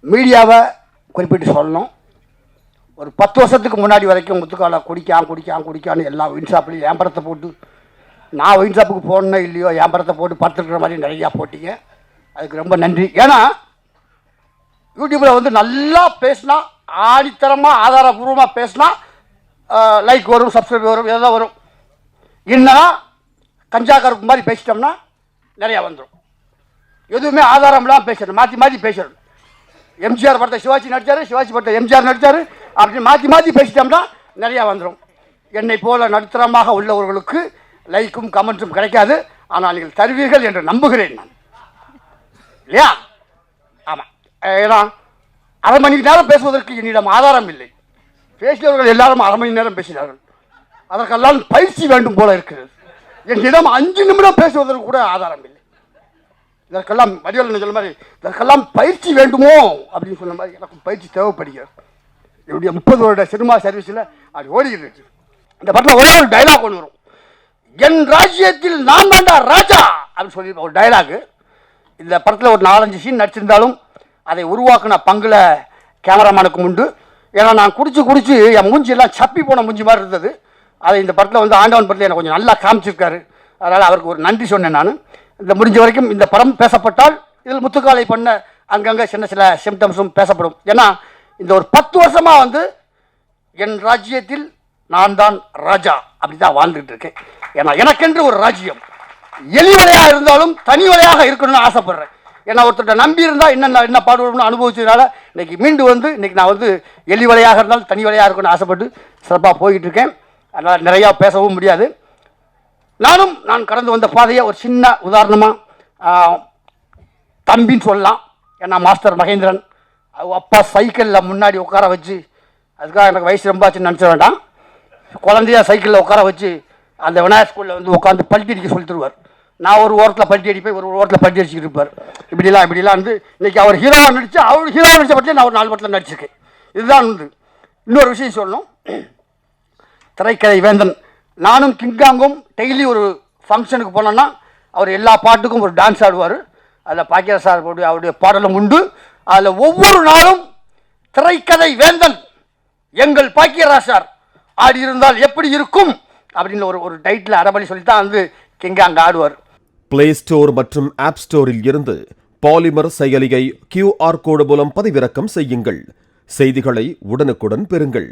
மீடியாவை குறிப்பிட்டு சொல்லணும். ஒரு 10 வருஷத்துக்கு முன்னாடி வரைக்கும் முத்துக்காலை குடிக்கான்னு எல்லா ஒயின் ஷாப்லையும் என் படத்தை போட்டு, நான் ஒயின் ஷாப்புக்கு போடணும் இல்லையோ என் படத்தை போட்டு பார்த்துருக்குற மாதிரி நிறையா போட்டிங்க. அதுக்கு ரொம்ப நன்றி. ஏன்னா யூடியூப்பில் வந்து நல்லா பேசினா, ஆணித்தரமாக ஆதாரபூர்வமாக பேசினா லைக் வரும், சப்ஸ்கிரைப் வரும், இதெல்லாம் வரும். என்னன்னா கஞ்சா கருப்பு மாதிரி பேசிட்டோம்னா நிறையா வந்துடும். எதுவுமே ஆதாரம்லாம் பேசுறது, மாற்றி பேசுறது. எம்ஜிஆர் படத்தை சிவாஜி நடித்தார், சிவாஜி படத்தை எம்ஜிஆர் நடித்தார் அப்படின்னு மாற்றி பேசிட்டோம்னா நிறையா வந்துடும். என்னை போல நடுத்தரமாக உள்ளவர்களுக்கு லைக்கும் கமெண்ட்ஸும் கிடைக்காது. ஆனால் நீங்கள் தருவீர்கள் என்று நம்புகிறேன் நான், இல்லையா? ஆமாம். ஏன்னா அரை மணி நேரம் பேசுவதற்கு என்னிடம் ஆதாரம் இல்லை. பேசியவர்கள் எல்லாரும் அரை மணி நேரம் பேசினார்கள். அதற்கெல்லாம் பயிற்சி வேண்டும் போல இருக்கிறது. என்னிடம் 5 நிமிடம் பேசுவதற்கு கூட ஆதாரம் இல்லை. இதற்கெல்லாம் வடிவேலு சொல்ல மாதிரி இதற்கெல்லாம் பயிற்சி வேண்டுமோ அப்படின்னு சொன்ன மாதிரி எனக்கு பயிற்சி தேவைப்படுகிறது. என்னுடைய 30 வருட சினிமா சர்வீஸில் அது ஓடிக்கிட்டு இருக்கு. இந்த படத்தில் ஒரே ஒரு டைலாக் ஒன்று வரும். என் ராஜ்யத்தில் நான் தாண்டா ராஜா அப்படின்னு சொல்லி ஒரு டைலாகு. இந்த படத்தில் ஒரு 4-5 சீன் நடிச்சிருந்தாலும் அதை உருவாக்கின பங்குல கேமராமேனுக்கு உண்டு. ஏன்னா நான் குடிச்சு என் மூஞ்சியெல்லாம் சப்பி போன மூஞ்சி மாதிரி இருந்தது. அதை இந்த படத்தில் வந்து ஆண்டவன் படத்தில் எனக்கு கொஞ்சம் நல்லா காமிச்சிருக்காரு. அதனால் அவருக்கு ஒரு நன்றி சொன்னேன் நான். இந்த முடிஞ்ச வரைக்கும் இந்த படம் பேசப்பட்டால் இதில் முத்துக்காலை பண்ண அங்கங்கே சில சிம்டம்ஸும் பேசப்படும். ஏன்னா இந்த ஒரு 10 வருஷமாக வந்து என் ராஜ்யத்தில் நான் தான் ராஜா அப்படி தான் வாழ்ந்துட்டு இருக்கேன். ஏன்னா எனக்கென்று ஒரு ராஜ்யம், எலி வலையாக இருந்தாலும் தனி வலையாக இருக்கணும்னு ஆசைப்படுறேன். ஏன்னா ஒருத்தர் நம்பி இருந்தால் என்ன பாடுபடணும்னு அனுபவிச்சதுனால இன்னைக்கு மீண்டு வந்து இன்னைக்கு நான் வந்து எலி வலையாக இருந்தாலும் தனி வலையாக இருக்கணும்னு ஆசைப்பட்டு சிறப்பாக போய்கிட்டு இருக்கேன். அதனால் நிறையா பேசவும் முடியாது. நான் கடந்து வந்த பாதையை ஒரு சின்ன உதாரணமாக தம்பின்னு சொல்லலாம். ஏன்னா மாஸ்டர் மகேந்திரன் அப்பா சைக்கிளில் முன்னாடி உட்கார வச்சு, அதுக்காக எனக்கு வயசு ரொம்ப ஆச்சுன்னு நினச்ச வேண்டாம், குழந்தையா சைக்கிளில் உட்கார வச்சு அந்த விநாயகர் ஸ்கூலில் வந்து உட்காந்து பல்ட்டி அடிக்க சொல்லி தருவார். நான் ஒரு ஓரத்தில் பல்ட்டி அடிப்பேன், ஒரு ஓரத்தில் பல்ட்டி அடிச்சுக்கிட்டு இருப்பார். இப்படிலாம் வந்து இன்றைக்கி அவர் ஹீரோவாக நடித்து, அவர் ஹீரோவாக நடித்த படத்தில் நான் ஒரு 4 படத்தில் நடிச்சிருக்கேன். இதுதான் வந்து இன்னொரு விஷயம் சொல்லணும். திரைக்கதை வேந்தன் நானும் கிங்காங்கும் டெய்லி ஒரு ஃபங்க்ஷனுக்கு போனோன்னா அவர் எல்லா பாட்டுக்கும் ஒரு டான்ஸ் ஆடுவார். அதில் பாக்கியராஜ் சார் அவருடைய பாடலும் உண்டு. அதில் ஒவ்வொரு நாளும் திரைக்கதை வேந்தன் எங்கள் பாக்கியராஜ் சார் ஆடியிருந்தால் எப்படி இருக்கும் அப்படின்னு ஒரு டைட்டில் அரைபலி சொல்லித்தான் வந்து கிங்காங் ஆடுவார். பிளே ஸ்டோர் மற்றும் ஆப் ஸ்டோரில் இருந்து பாலிமர் செயலியை QR கோடு மூலம் பதிவிறக்கம் செய்யுங்கள். செய்திகளை உடனுக்குடன் பெறுங்கள்.